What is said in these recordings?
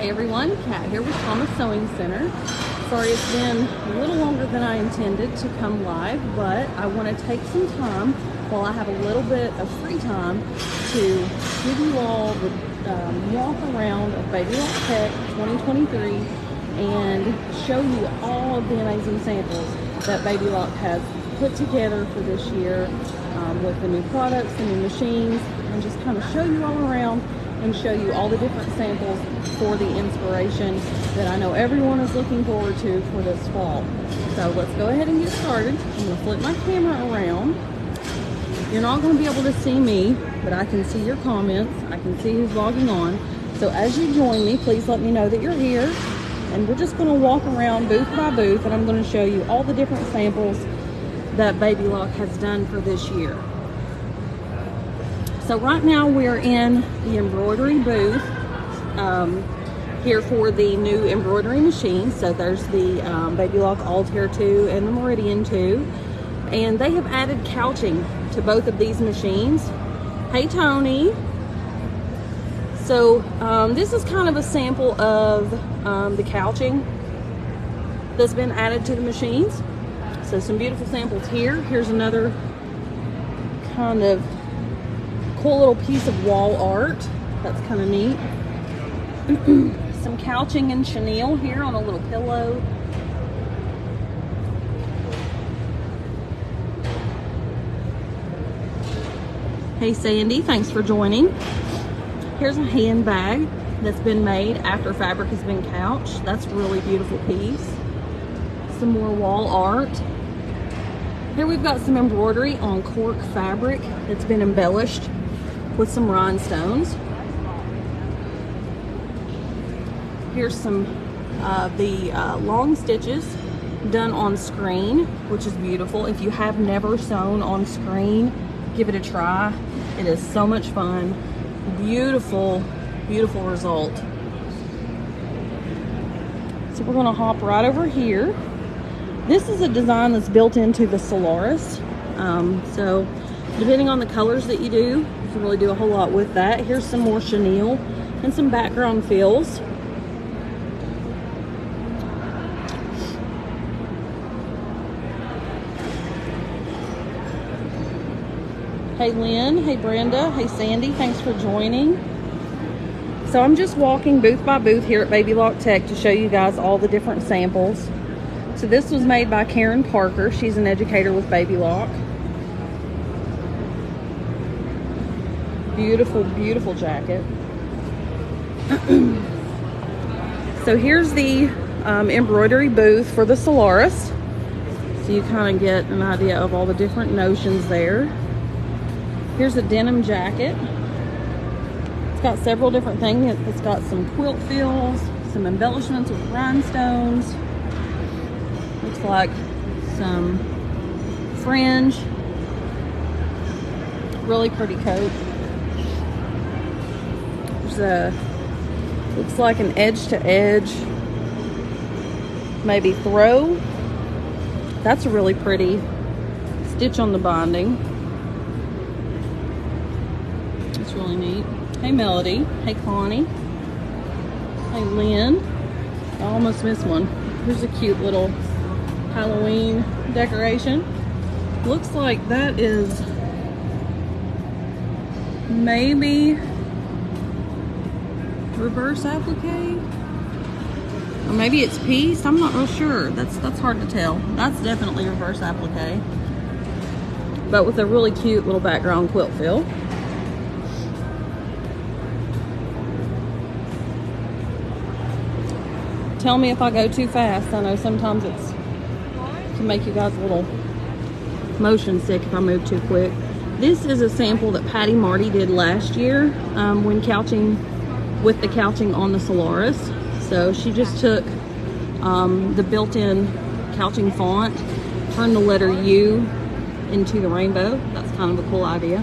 Hey everyone, Kat here with Thomas Sewing Center. Sorry it's been a little longer than I intended to come live, but I want to take some time while I have a little bit of free time to give you all the walk around of Baby Lock Tech 2023 and show you all of the amazing samples that Baby Lock has put together for this year with the new products, the new machines, and just kind of show you all around and show you all the different samples for the inspiration that I know everyone is looking forward to for this fall. So let's go ahead and get started. I'm going to flip my camera around. You're not going to be able to see me, but I can see your comments. I can see who's logging on. So as you join me, please let me know that you're here. And we're just going to walk around booth by booth, and I'm going to show you all the different samples that Baby Lock has done for this year. So right now we're in the embroidery booth here for the new embroidery machine. So there's the Baby Lock Altair 2 and the Meridian 2. And they have added couching to both of these machines. Hey Tony. So this is kind of a sample of the couching that's been added to the machines. So some beautiful samples here. Here's another kind of cool little piece of wall art. That's kind of neat. Some couching and chenille here on a little pillow. Hey Sandy, thanks for joining. Here's a handbag that's been made after fabric has been couched. That's a really beautiful piece. Some more wall art. Here we've got some embroidery on cork fabric that's been embellished with some rhinestones. Here's some the long stitches done on screen, which is beautiful. If you have never sewn on screen, give it a try. It is so much fun. Beautiful, beautiful result. So we're gonna hop right over here. This is a design that's built into the Solaris. So depending on the colors that you do, you can really do a whole lot with that. Here's some more chenille and some background fills. Hey Lynn, hey Brenda, hey Sandy, thanks for joining. So I'm just walking booth by booth here at Baby Lock Tech to show you guys all the different samples. So this was made by Karen Parker. She's an educator with Baby Lock. Beautiful, beautiful jacket. So here's the embroidery booth for the Solaris. So you kind of get an idea of all the different notions there. Here's a denim jacket. It's got several different things. It's got some quilt fills, some embellishments with rhinestones. Looks like some fringe. Really pretty coat. There's a, looks like an edge to edge, maybe throw. That's a really pretty stitch on the binding. It's really neat. Hey Melody, hey Connie, hey Lynn. I almost missed one. Here's a cute little Halloween decoration. Looks like that is maybe reverse applique, or maybe it's pieced. I'm not real sure. That's hard to tell. That's definitely reverse applique, but with a really cute little background quilt fill. Tell me if I go too fast. I know sometimes it can make you guys a little motion sick if I move too quick. This is a sample that Patty Marty did last year when couching with the couching on the Solaris. So she just took the built-in couching font, turned the letter U into the rainbow. That's kind of a cool idea.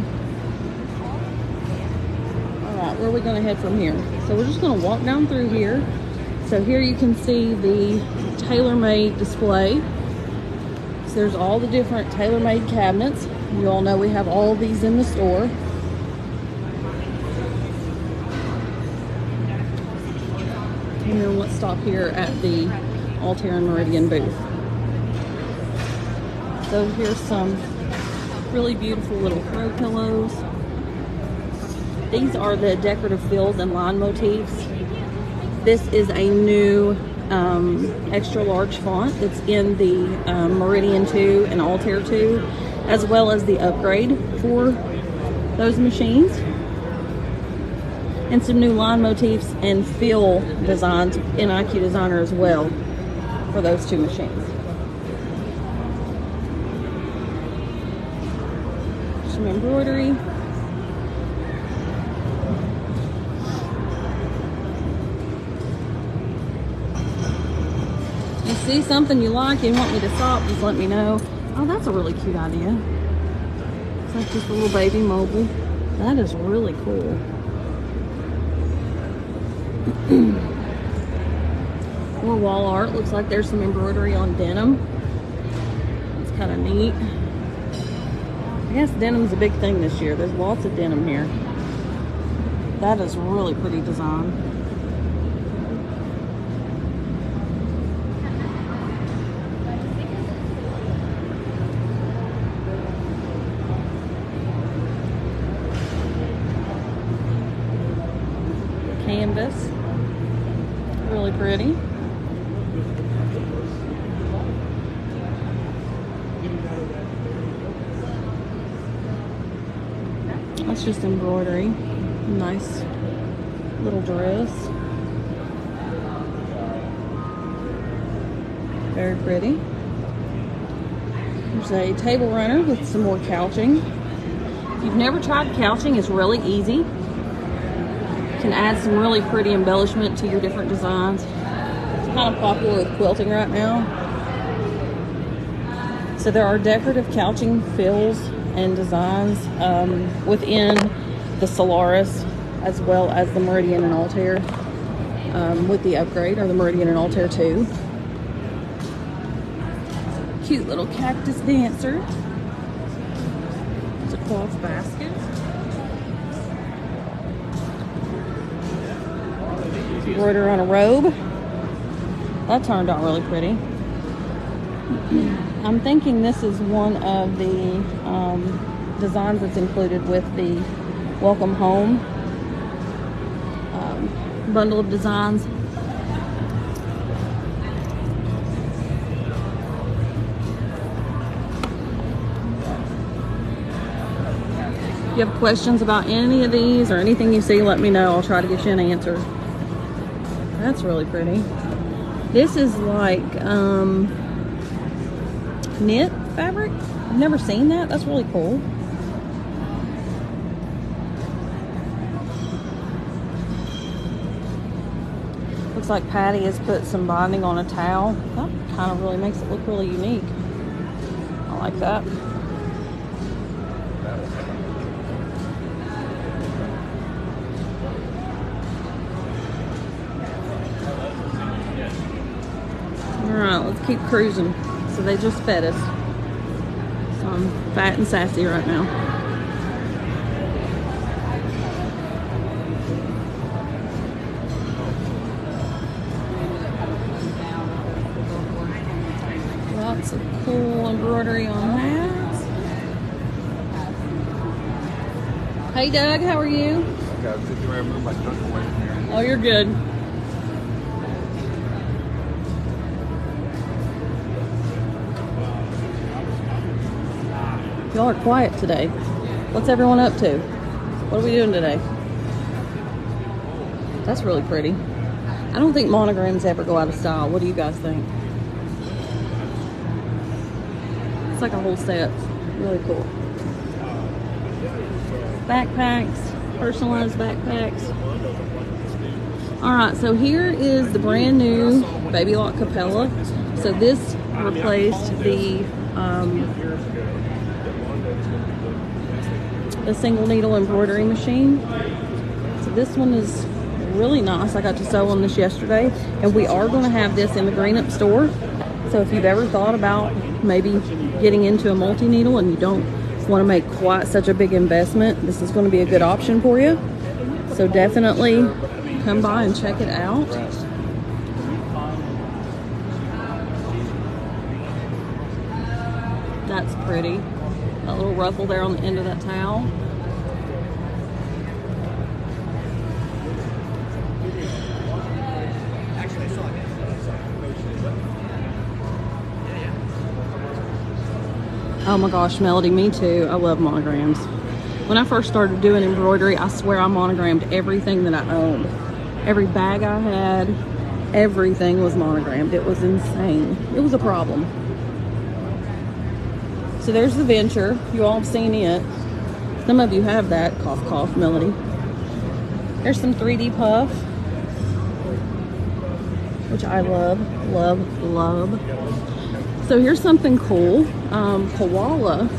All right, where are we gonna head from here? So we're just gonna walk down through here. So here you can see the tailor-made display. So there's all the different tailor-made cabinets. You all know we have all of these in the store. And then let's stop here at the Altair and Meridian booth. So here's some really beautiful little throw pillows. These are the decorative frills and line motifs. This is a new extra large font that's in the Meridian 2 and Altair 2, as well as the upgrade for those machines. And some new line motifs and fill designs in IQ Designer as well for those two machines. Some embroidery. You see something you like and want me to stop, just let me know. Oh, that's a really cute idea. It's like just a little baby mobile. That is really cool. More wall art. Looks like there's some embroidery on denim. It's kind of neat. I guess denim's a big thing this year. There's lots of denim here. That is really pretty design. Canvas. Really pretty. That's just embroidery. Nice little dress. Very pretty. There's a table runner with some more couching. If you've never tried couching, it's really easy. Can add some really pretty embellishment to your different designs. It's kind of popular with quilting right now. So there are decorative couching fills and designs within the Solaris as well as the Meridian and Altair with the upgrade, or the Meridian and Altair 2. Cute little cactus dancer. It's a cloth basket. Embroider on a robe. That turned out really pretty. I'm thinking this is one of the designs that's included with the Welcome Home bundle of designs. If you have questions about any of these or anything you see, let me know. I'll try to get you an answer. That's really pretty. This is like knit fabric. I've never seen that. That's really cool. Looks like Patty has put some binding on a towel. That kind of really makes it look really unique. I like that. Alright, let's keep cruising. So they just fed us. So I'm fat and sassy right now. Lots of cool embroidery on hats. Hey Doug, how are you? Oh, you're good. Y'all are quiet today. What's everyone up to? What are we doing today? That's really pretty. I don't think monograms ever go out of style. What do you guys think? It's like a whole set. Really cool. Backpacks, personalized backpacks. Alright, so here is the brand new Baby Lock Capella. So this replaced the single needle embroidery machine. So this one is really nice. I got to sew on this yesterday, and we are going to have this in the Green Up store. So if you've ever thought about maybe getting into a multi-needle and you don't want to make quite such a big investment, this is going to be a good option for you. So definitely come by and check it out. pretty. That little ruffle there on the end of that towel. Oh my gosh, Melody, me too. I love monograms. When I first started doing embroidery, I swear I monogrammed everything that I owned. Every bag I had, everything was monogrammed. It was insane. It was a problem. So there's the Venture. You all have seen it. Some of you have that. Cough, cough, Melody. There's some 3D puff, which I love, love, love. So here's something cool. Koala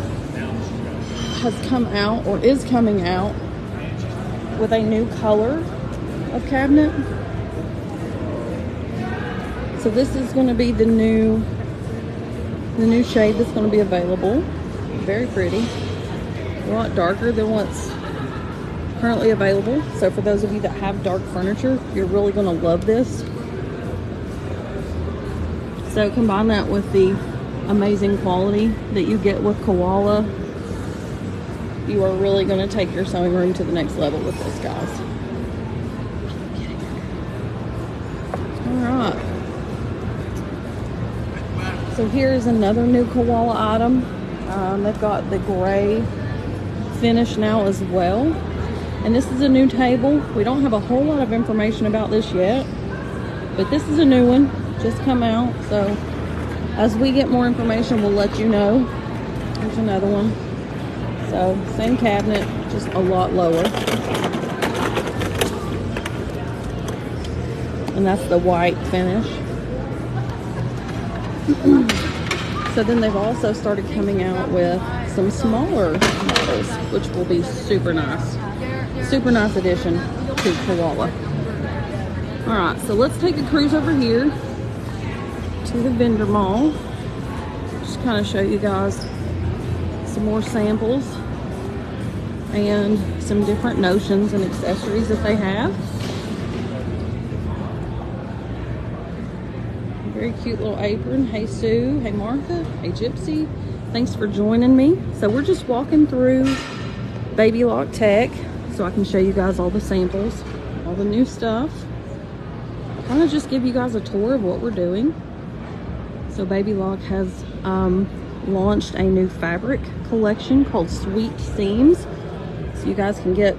has come out, or is coming out, with a new color of cabinet. So this is going to be the new shade that's going to be available. Very pretty. A lot darker than what's currently available. So for those of you that have dark furniture, you're really going to love this. So combine that with the amazing quality that you get with Koala. You are really going to take your sewing room to the next level with this, guys. Alright. So here's another new Koala item. They've got the gray finish now as well. And this is a new table. We don't have a whole lot of information about this yet, but this is a new one. Just come out. So as we get more information, we'll let you know. Here's another one. So same cabinet, just a lot lower. And that's the white finish. So then they've also started coming out with some smaller models, which will be super nice. Super nice addition to Koala. Alright, so let's take a cruise over here to the vendor mall. Just kind of show you guys some more samples and some different notions and accessories that they have. Very cute little apron. Hey Sue, hey Martha, hey Gypsy. Thanks for joining me. So we're just walking through Baby Lock Tech so I can show you guys all the samples, all the new stuff. Kind of just give you guys a tour of what we're doing. So Baby Lock has launched a new fabric collection called Sweet Seams. So you guys can get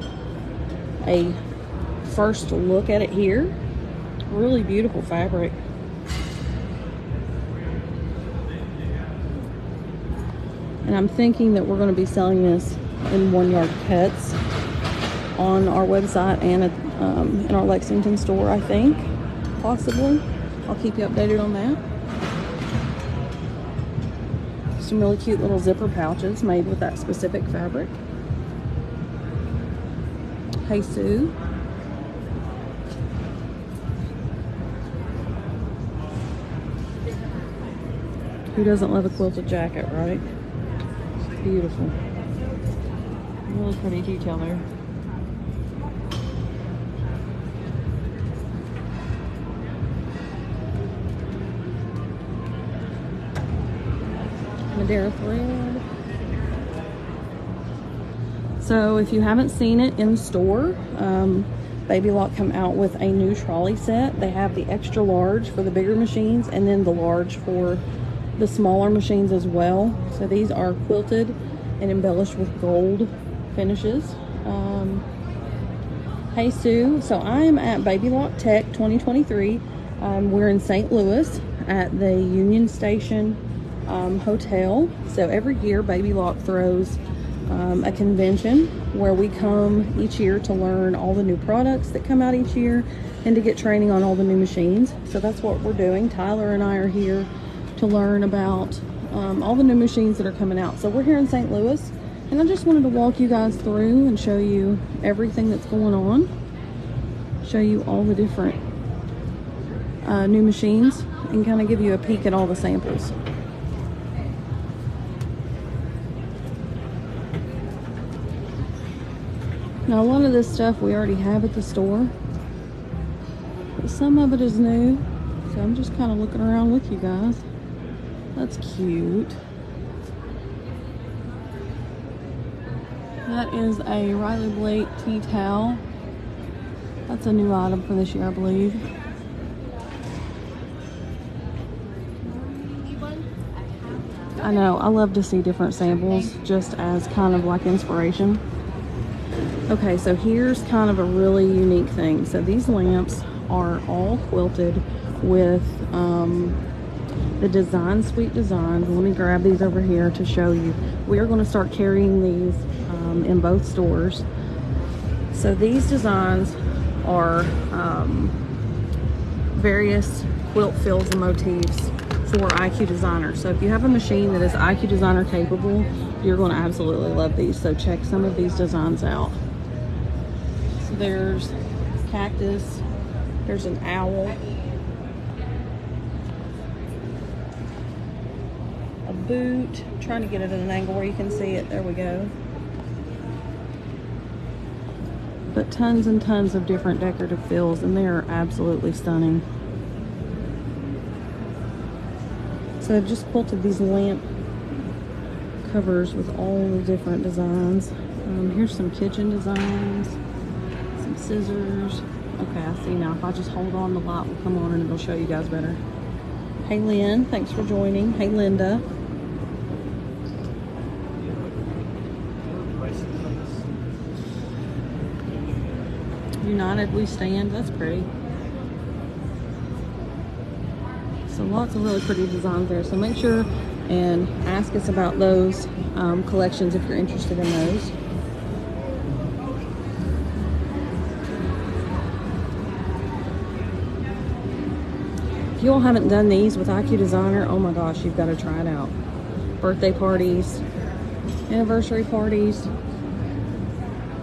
a first look at it here. Really beautiful fabric. And I'm thinking that we're going to be selling this in 1 yard cuts on our website and at, in our Lexington store, I think, possibly. I'll keep you updated on that. Some really cute little zipper pouches made with that specific fabric. Hey Sue. Who doesn't love a quilted jacket, right? Beautiful. Really pretty detail there. Madeira thread. So if you haven't seen it in store, Baby Lock come out with a new trolley set. They have the extra large for the bigger machines and then the large for the smaller machines as well. So these are quilted and embellished with gold finishes. Hey Sue, so I am at Baby Lock Tech 2023. We're in St. Louis at the Union Station Hotel. So every year Baby Lock throws a convention where we come each year to learn all the new products that come out each year and to get training on all the new machines. So that's what we're doing. Tyler and I are here to learn about all the new machines that are coming out. So we're here in St. Louis, and I just wanted to walk you guys through and show you everything that's going on, show you all the different new machines, and kind of give you a peek at all the samples. Now a lot of this stuff we already have at the store, but some of it is new, so I'm just kind of looking around with you guys. That's cute. That is a Riley Blake tea towel. That's a new item for this year, I believe. I know, I love to see different samples just as kind of like inspiration. Okay, so here's kind of a really unique thing. So these lamps are all quilted with the Design Suite designs. Let me grab these over here to show you. We are going to start carrying these in both stores. So these designs are various quilt fills and motifs for IQ Designer. So if you have a machine that is IQ Designer capable, you're going to absolutely love these. So check some of these designs out. So there's cactus, there's an owl, a boot. I'm trying to get it at an angle where you can see it. There we go. But tons and tons of different decorative fills, and they are absolutely stunning. So I've just quilted these lamp covers with all the different designs. Here's some kitchen designs, some scissors. Okay, I see now. If I just hold on, the light will come on and it'll show you guys better. Hey Lynn, thanks for joining. Hey Linda. United we stand. That's pretty. So lots of really pretty designs there. So make sure and ask us about those collections if you're interested in those. If you all haven't done these with IQ Designer, oh my gosh, you've got to try it out. Birthday parties, anniversary parties.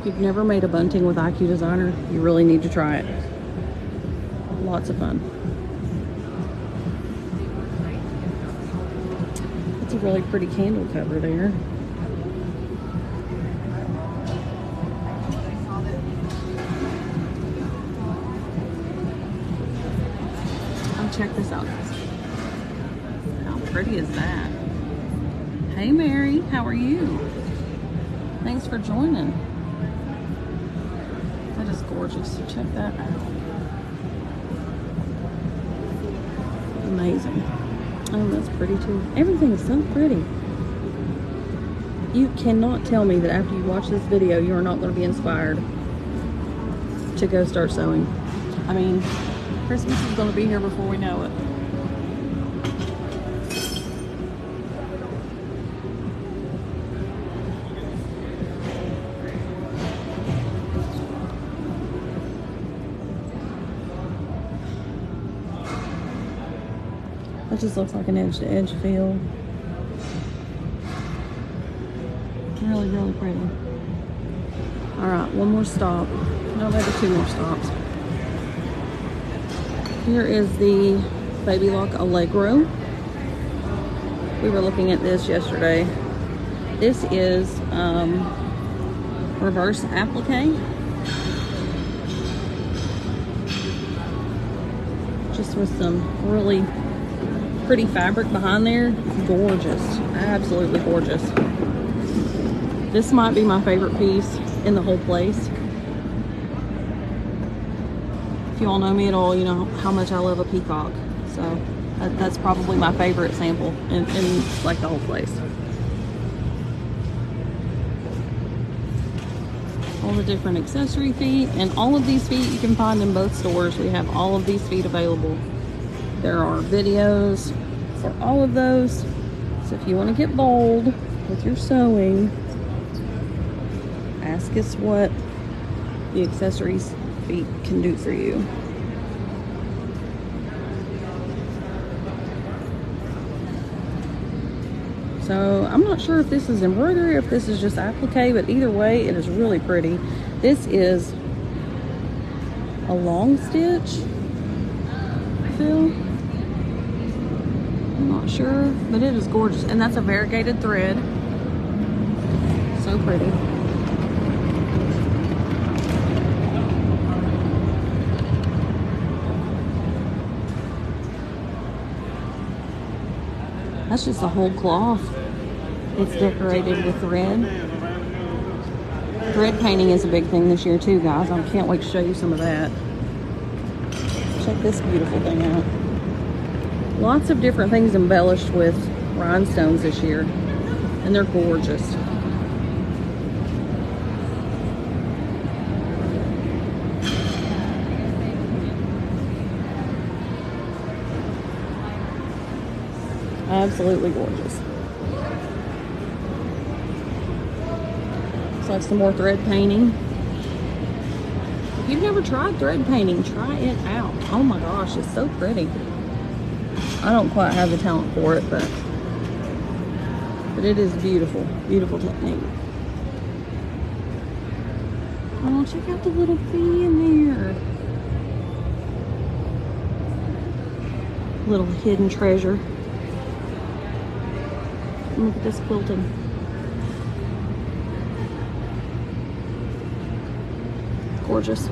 If you've never made a bunting with IQ Designer, you really need to try it. Lots of fun. That's a really pretty candle cover there. Oh, check this out. How pretty is that? Hey Mary, how are you? Thanks for joining. That is gorgeous. Check that out. Amazing. Oh, that's pretty too. Everything is so pretty. You cannot tell me that after you watch this video, you are not going to be inspired to go start sewing. I mean, Christmas is going to be here before we know it. It just looks like an edge-to-edge feel. Really, really pretty. All right, one more stop. No, maybe two more stops. Here is the Baby Lock Allegro. We were looking at this yesterday. This is reverse applique. Just with some really pretty fabric behind there. Gorgeous. Absolutely gorgeous. This might be my favorite piece in the whole place. If you all know me at all, you know how much I love a peacock. So that's probably my favorite sample in like the whole place. All the different accessory feet, and all of these feet you can find in both stores. We have all of these feet available. There are videos for all of those. So if you want to get bold with your sewing, ask us what the accessories feet can do for you. So I'm not sure if this is embroidery or if this is just applique, but either way, it is really pretty. This is a long stitch fill. I'm not sure, but it is gorgeous. And that's a variegated thread. So pretty. That's just a whole cloth. It's decorated with thread. thread painting is a big thing this year too, guys. I can't wait to show you some of that. Check this beautiful thing out. Lots of different things embellished with rhinestones this year, and they're gorgeous. Absolutely gorgeous. Looks like some more thread painting. If you've never tried thread painting, try it out. Oh my gosh, it's so pretty. I don't quite have the talent for it, but it is beautiful, beautiful technique. Oh, check out the little bee in there. Little hidden treasure. Look at this quilting. Gorgeous.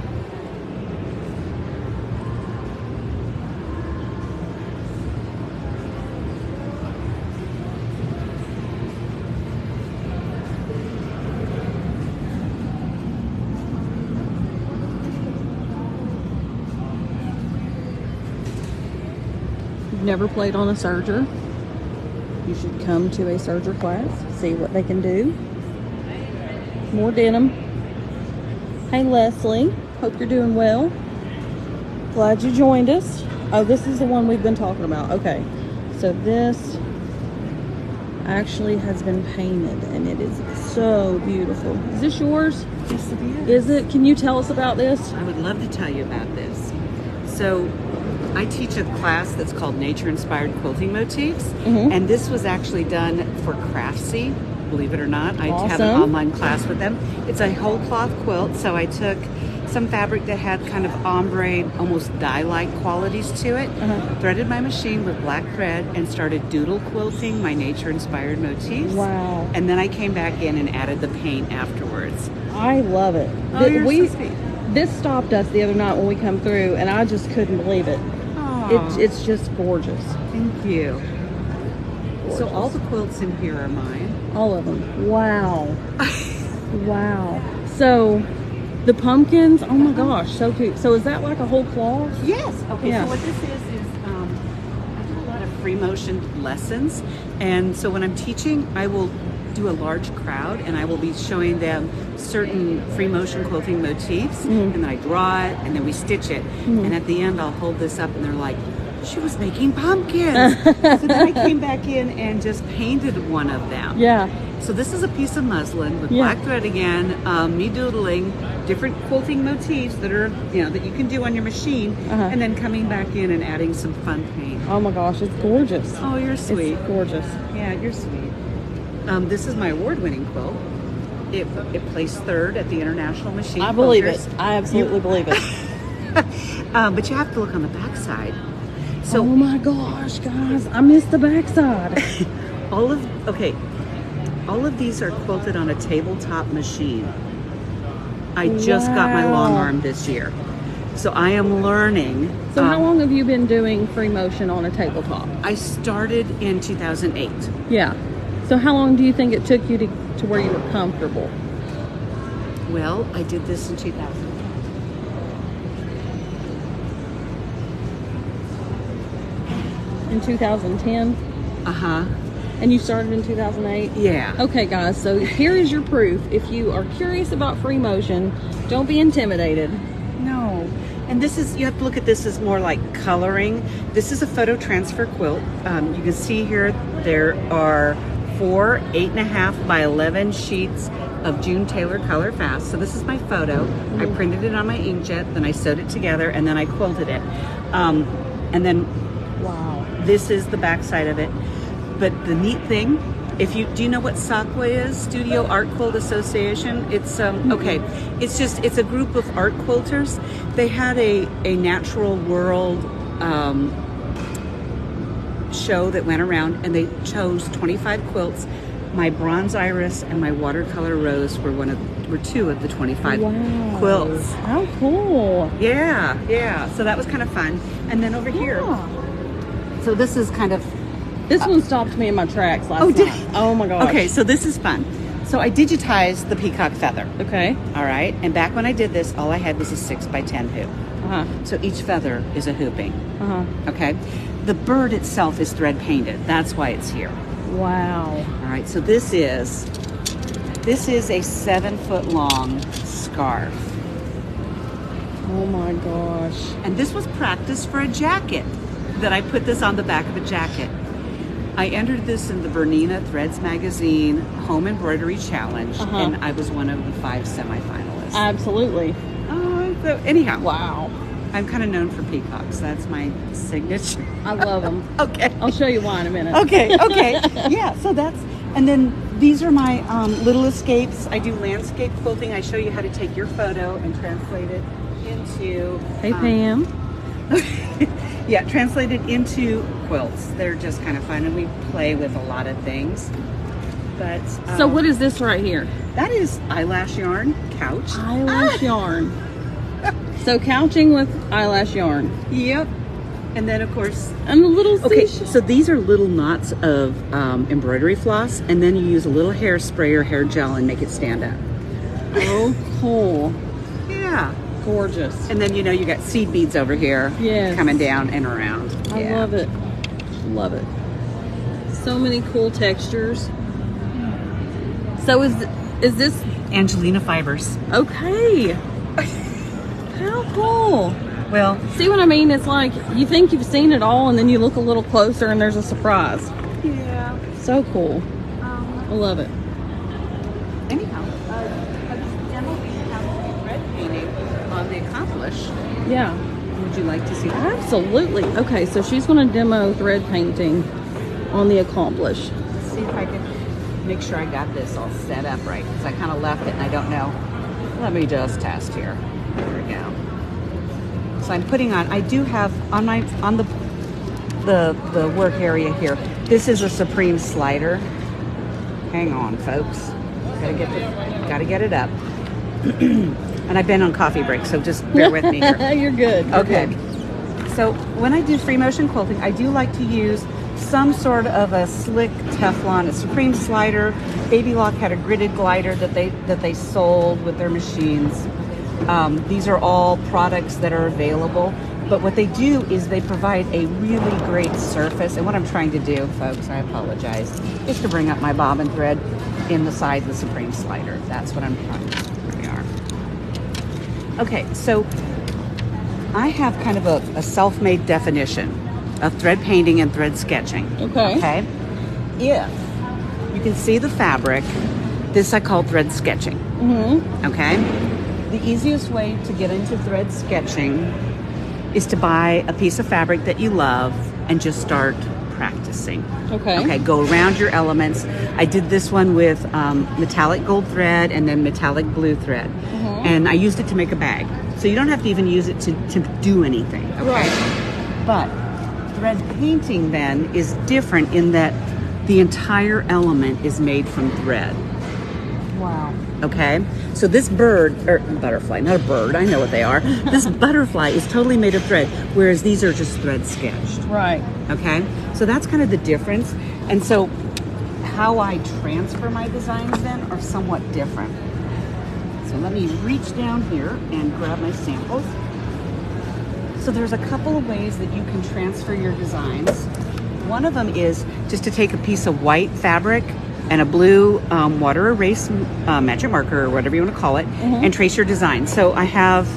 You've never played on a serger? You should come to a serger class, see what they can do. More denim. Hey Leslie, hope you're doing well. Glad you joined us. Oh, this is the one we've been talking about. Okay, so this actually has been painted and it is so beautiful. Is this yours? Yes, it is. Is it? Can you tell us about this? I would love to tell you about this. So I teach a class that's called Nature-Inspired Quilting Motifs, and this was actually done for Craftsy, believe it or not. I have an online class with them. It's a whole cloth quilt, so I took some fabric that had kind of ombre, almost dye-like qualities to it, threaded my machine with black thread, and started doodle quilting my nature-inspired motifs. Wow. And then I came back in and added the paint afterwards. I love it. Oh, you're so sweet. This stopped us the other night when we come through, and I just couldn't believe it. It's just gorgeous. Thank you. Gorgeous. So all the quilts in here are mine. All of them. Wow. Wow. So the pumpkins, oh my gosh, so cute. So is that like a whole cloth? Yes. Okay, Yeah. so what this is I do a lot of free motion lessons, and so when I'm teaching, I will do a large crowd and I will be showing them certain free motion quilting motifs, and then I draw it and then we stitch it, and at the end I'll hold this up and they're like, she was making pumpkins. So then I came back in and just painted one of them. Yeah. So this is a piece of muslin with black thread again, me doodling different quilting motifs that are, that you can do on your machine, and then coming back in and adding some fun paint. Oh my gosh, it's gorgeous. Oh, you're sweet. It's gorgeous. Yeah, you're sweet. This is my award-winning quilt. It placed third at the International Machine I believe Quilters. it. I absolutely believe it. But you have to look on the back side. So, oh my gosh, guys, I missed the backside. all of these are quilted on a tabletop machine. I just got my long arm this year, so I am learning. So how long have you been doing free motion on a tabletop? I started in 2008. Yeah. So how long do you think it took you to where you were comfortable? Well, I did this in 2000. In 2010? And you started in 2008? Yeah. Okay, guys, so here is your proof. If you are curious about free motion, don't be intimidated. No. And this is, you have to look at this as more like coloring. This is a photo transfer quilt. You can see here there are 4 8.5 by 11 sheets of June Taylor Color Fast. So this is my photo. I printed it on my inkjet, then I sewed it together, and then I quilted it. And then, wow, this is the back side of it. But the neat thing, do you know what SAQUA is? Studio Art Quilt Association? It's okay. It's a group of art quilters. They had a natural world show that went around, and they chose 25 quilts. My bronze iris and my watercolor rose were two of the 25 quilts. How cool! Yeah. So that was kind of fun. And then over here, so this is kind of. This one stopped me in my tracks last night. Oh my gosh. Okay, so this is fun. So I digitized the peacock feather. Okay. All right. And back when I did this, all I had was a 6x10 hoop. Uh-huh. So each feather is a hooping. Uh-huh. Okay. The bird itself is thread painted. That's why it's here. Wow. All right. So this is a 7-foot long scarf. Oh my gosh. And this was practice for a jacket, that I put this on the back of a jacket. I entered this in the Bernina Threads Magazine Home Embroidery Challenge, and I was one of the 5 semifinalists. Absolutely. So anyhow. Wow. I'm kind of known for peacocks. That's my signature. I love them. Okay. I'll show you why in a minute. Okay. Yeah, so that's, and then these are my little escapes. I do landscape quilting. I show you how to take your photo and translate it into... Hey, Pam. Yeah, translate it into quilts. They're just kind of fun, and we play with a lot of things. But so what is this right here? That is eyelash yarn, couch. Eyelash yarn. So couching with eyelash yarn. Yep. And then, of course... And the little seashell. So these are little knots of embroidery floss, and then you use a little hairspray or hair gel and make it stand up. Oh, cool. Yeah. Gorgeous. And then, you got seed beads over here. Yes. Coming down and around. I love it. Love it. So many cool textures. So is this... Angelina fibers. Okay. How cool. Well, see what I mean? It's like you think you've seen it all, and then you look a little closer and there's a surprise. Yeah. So cool. I love it. Anyhow, I was demoing how to do thread painting on the Accomplish. Yeah. Would you like to see that? Absolutely. Okay, so she's going to demo thread painting on the Accomplish. Let's see if I can make sure I got this all set up right, because I kind of left it and I don't know. Let me just test here. There we go. So I'm putting on, I do have on the work area here, this is a Supreme slider. Hang on, folks. Gotta get it up. And I've been on coffee break, so just bear with me here. You're good. Okay. So when I do free motion quilting, I do like to use some sort of a slick Teflon, a Supreme slider. Baby Lock had a gridded glider that they sold with their machines. These are all products that are available, but what they do is they provide a really great surface. And what I'm trying to do, folks, I apologize, is to bring up my bobbin thread in the side of the Supreme slider. That's what I'm trying to do. Here we are. Okay, so I have kind of a self-made definition of thread painting and thread sketching. Okay. If you can see the fabric, this I call thread sketching. Okay. The easiest way to get into thread sketching is to buy a piece of fabric that you love and just start practicing. Okay, go around your elements. I did this one with metallic gold thread and then metallic blue thread. And I used it to make a bag. So you don't have to even use it to do anything. Okay. Right. But thread painting then is different in that the entire element is made from thread. Wow. Okay, so this butterfly, not a bird, I know what they are. This butterfly is totally made of thread, whereas these are just thread sketched. Right. Okay, so that's kind of the difference. And so how I transfer my designs then are somewhat different. So let me reach down here and grab my samples. So there's a couple of ways that you can transfer your designs. One of them is just to take a piece of white fabric and a blue water erase magic marker, or whatever you want to call it, and trace your design. So I have,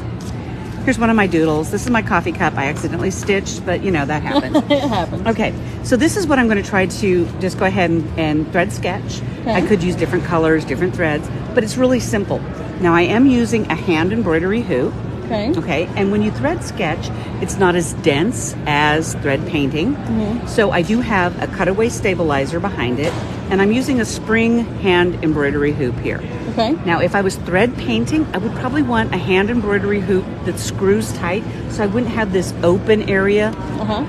here's one of my doodles. This is my coffee cup. I accidentally stitched, but that happens. It happens. Okay, so this is what I'm going to try to just go ahead and thread sketch. I could use different colors, different threads, but it's really simple. Now I am using a hand embroidery hoop. Okay, and when you thread sketch, it's not as dense as thread painting. So I do have a cutaway stabilizer behind it, and I'm using a spring hand embroidery hoop here. Okay. Now, if I was thread painting, I would probably want a hand embroidery hoop that screws tight, so I wouldn't have this open area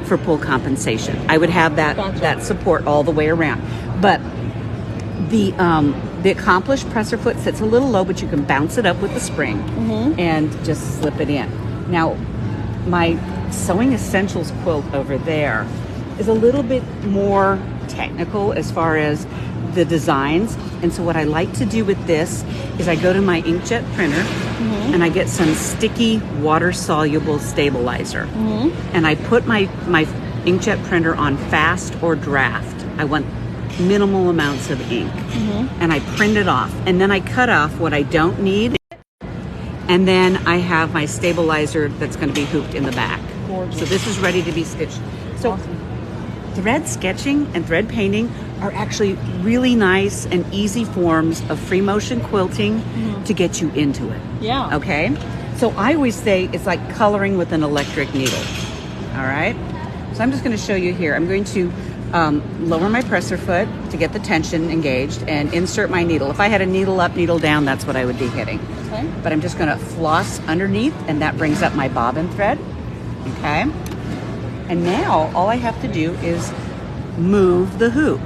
for pull compensation. I would have that support all the way around. But the Accomplished presser foot sits a little low, but you can bounce it up with the spring and just slip it in. Now, my Sewing Essentials quilt over there is a little bit more technical as far as the designs. And so what I like to do with this is I go to my inkjet printer and I get some sticky water soluble stabilizer. And I put my inkjet printer on fast or draft. I want minimal amounts of ink. And I print it off. And then I cut off what I don't need. And then I have my stabilizer that's going to be hooped in the back. Gorgeous. So this is ready to be stitched. So thread sketching and thread painting are actually really nice and easy forms of free motion quilting to get you into it. Yeah. Okay? So I always say it's like coloring with an electric needle. All right? So I'm just going to show you here. I'm going to lower my presser foot to get the tension engaged and insert my needle. If I had a needle up, needle down, that's what I would be hitting. Okay. But I'm just going to floss underneath, and that brings up my bobbin thread. Okay? And now all I have to do is move the hoop.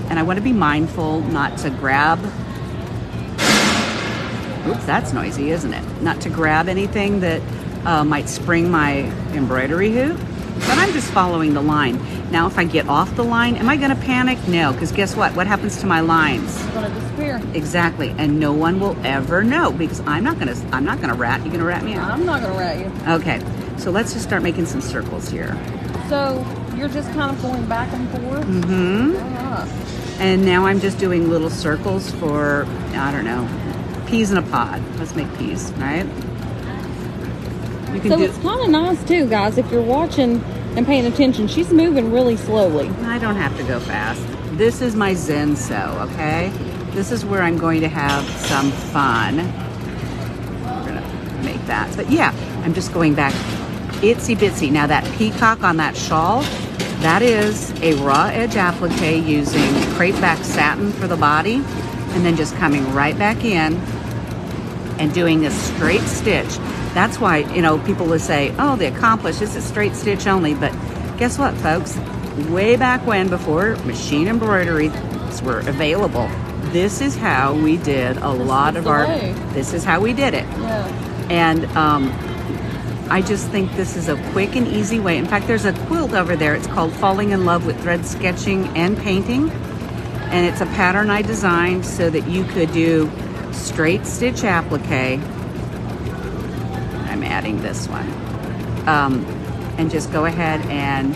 And I want to be mindful not to grab, oops, that's noisy, isn't it? Not to grab anything that might spring my embroidery hoop. But I'm just following the line. Now, if I get off the line, am I going to panic? No, because guess what? What happens to my lines? It's going to disappear. Exactly, and no one will ever know because I'm not going to rat. You going to rat me out? I'm not going to rat you. Okay, so let's just start making some circles here. So you're just kind of going back and forth? And now I'm just doing little circles for, I don't know, peas in a pod. Let's make peas, right? You can So it's kind of nice too, guys, if you're watching and paying attention. She's moving really slowly. I don't have to go fast. This is my Zen sew, okay? This is where I'm going to have some fun. We're gonna make that. But yeah, I'm just going back itsy bitsy. Now that peacock on that shawl, that is a raw edge applique using crepe back satin for the body, and then just coming right back in and doing a straight stitch. That's why, you know, people will say, oh, the accomplished, it's a straight stitch only. But guess what, folks? Way back when, before machine embroideries were available, this is how we did a lot of our, this is how we did it. Yeah. And I just think this is a quick and easy way. In fact, there's a quilt over there. It's called Falling in Love with Thread Sketching and Painting. And it's a pattern I designed so that you could do straight stitch applique. I'm adding this one. And just go ahead and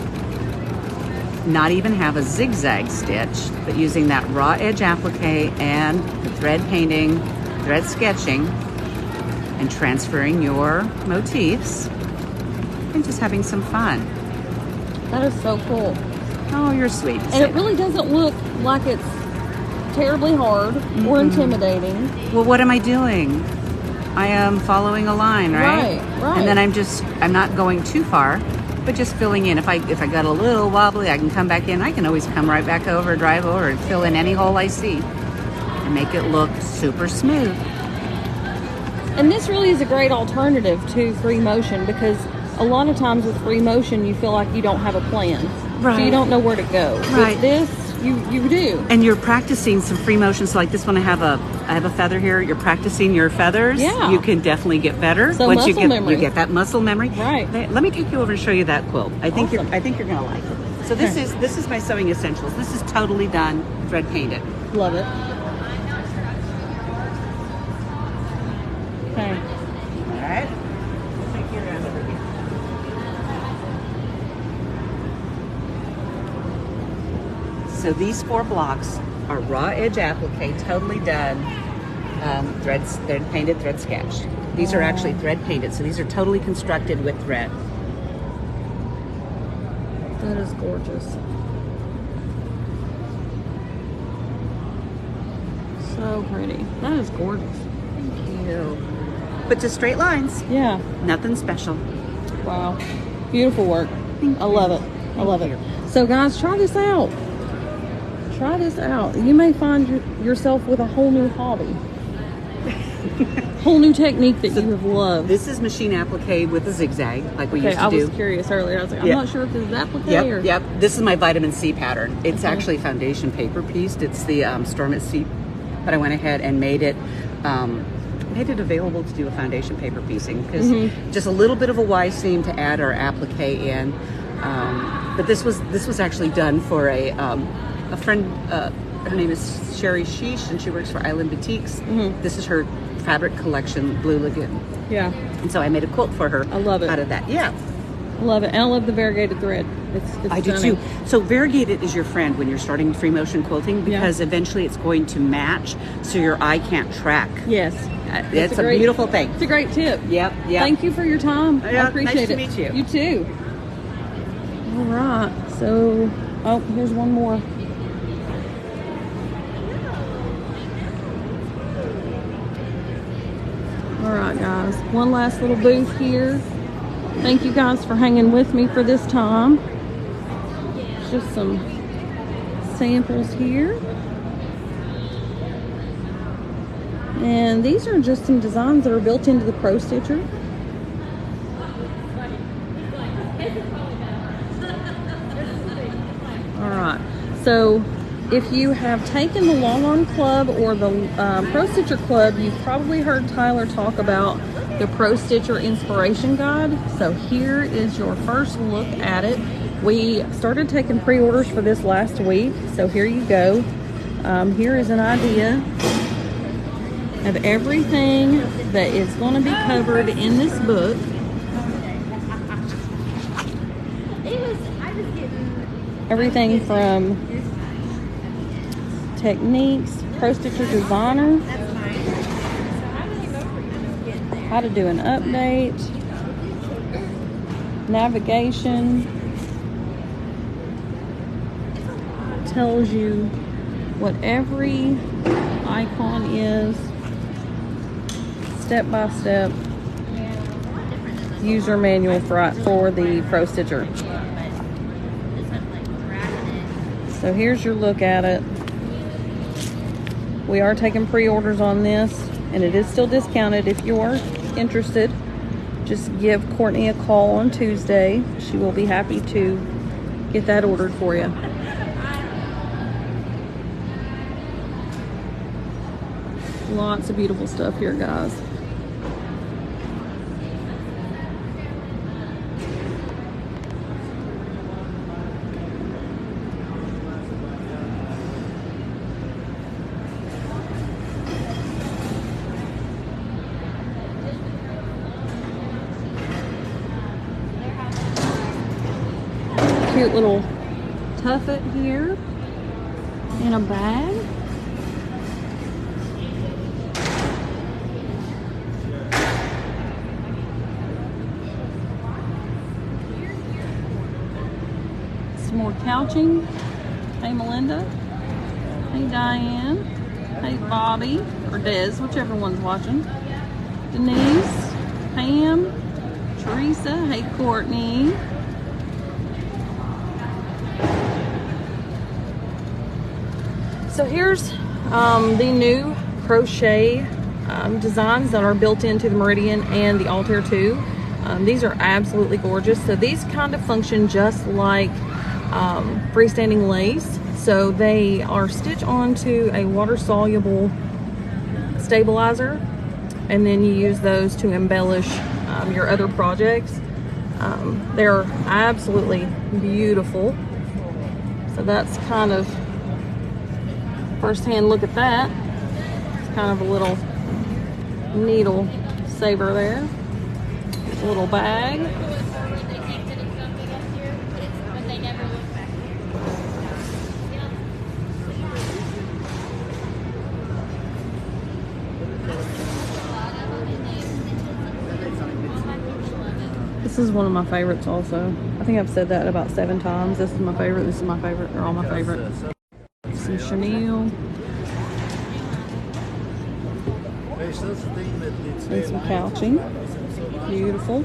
not even have a zigzag stitch, but using that raw edge applique and the thread painting, thread sketching, and transferring your motifs and just having some fun. That is so cool. Oh, you're sweet. And it really doesn't look like it's terribly hard or intimidating. Well, what am I doing? I am following a line, right? Right. And then I'm not going too far, but just filling in. If I got a little wobbly, I can come back in. I can always come right back over, drive over, and fill in any hole I see and make it look super smooth. And this really is a great alternative to free motion, because a lot of times with free motion, you feel like you don't have a plan. Right. So you don't know where to go. Right. With this, you do. And you're practicing some free motion. So like this one, I have a feather here. You're practicing your feathers. Yeah. You can definitely get better. So once muscle memory. You get that muscle memory. Right. Let me take you over and show you that quilt. I think Awesome. you're gonna like it. So this is my sewing essentials. This is totally done, thread painted. Love it. Okay. All right. We'll take you around over here. So these 4 blocks are raw edge applique, totally done, thread painted, thread sketched. These are actually thread painted, so these are totally constructed with thread. That is gorgeous. So pretty. That is gorgeous. Thank you. But just straight lines, Yeah. nothing special. Wow. Beautiful work. Thank I love it. I love it. So guys, try this out. Try this out. You may find yourself with a whole new hobby. Whole new technique that you have loved. This is machine applique with a zigzag, like we used to I do. was curious earlier. I was like, I'm not sure if this is applique or... Yep. This is my vitamin C pattern. It's actually foundation paper pieced. It's the Storm at Sea, but I went ahead and made it available to do a foundation paper piecing, because just a little bit of a Y seam to add our applique in. But this was actually done for a friend her name is Sherry Sheesh, and she works for Island Boutiques. This is her fabric collection, Blue Lagoon. Yeah. And so I made a quilt for her. I love it. Out of that. Yeah. I love it. And I love the variegated thread. It's I do stunning. too. So variegated is your friend when you're starting free motion quilting, because eventually it's going to match so your eye can't track. Yes. It's a beautiful thing. It's a great tip. Yep. Thank you for your time. I appreciate it. Nice to meet you. You too. All right. So, oh, here's one more. All right, guys. One last little booth here. Thank you guys for hanging with me for this time. Just some samples here. And these are just some designs that are built into the Pro Stitcher. Alright, so if you have taken the Long Arm Club or the Pro Stitcher Club, you've probably heard Tyler talk about the Pro Stitcher Inspiration Guide. So here is your first look at it. We started taking pre-orders for this last week, so here you go. Here is an idea of everything that is going to be covered in this book. Everything from techniques, Pro Stitcher Designer, how to do an update, navigation, tells you what every icon is, step by step user manual for the Pro Stitcher. So here's your look at it. We are taking pre-orders on this, and it is still discounted. If you are interested, just give Courtney a call on Tuesday. She will be happy to get that ordered for you. Lots of beautiful stuff here, guys. Cute little tuffet here in a bag. Some more couching. Hey Melinda. Hey Diane. Hey Bobby or Des, whichever one's watching. Denise. Pam. Teresa. Hey Courtney. So here's the new crochet designs that are built into the Meridian and the Altair 2. These are absolutely gorgeous. So these kind of function just like freestanding lace. So they are stitched onto a water-soluble stabilizer, and then you use those to embellish your other projects. They're absolutely beautiful. So that's kind of first-hand look at that. It's kind of a little needle saver there. A little bag. This is one of my favorites also. I think I've said that about 7 times. This is my favorite, this is my favorite. They're all my favorite. Some chenille. And some couching. Beautiful.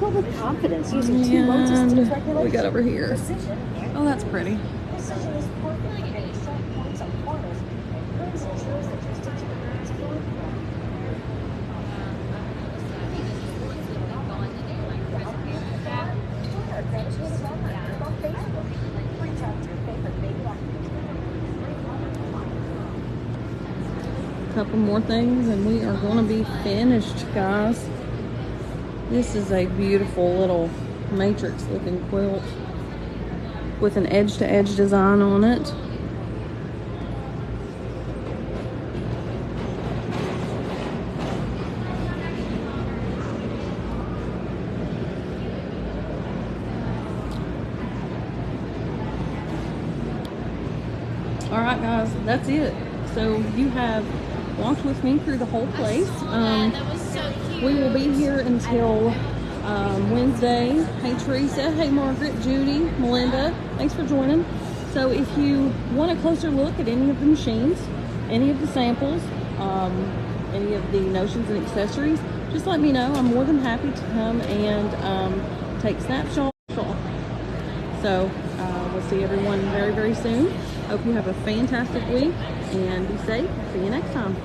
Well, with confidence, using 2 loads of stitch regulation. What we got over here? Oh, that's pretty. Couple more things and we are going to be finished, guys. This is a beautiful little matrix looking quilt with an edge-to-edge design on it. All right, guys, that's it. So you have walked with me through the whole place. We will be here until Wednesday. Hey, Teresa. Hey, Margaret, Judy, Melinda. Thanks for joining. So if you want a closer look at any of the machines, any of the samples, any of the notions and accessories, just let me know. I'm more than happy to come and take snapshots. So we'll see everyone very, very soon. Hope you have a fantastic week and be safe. See you next time.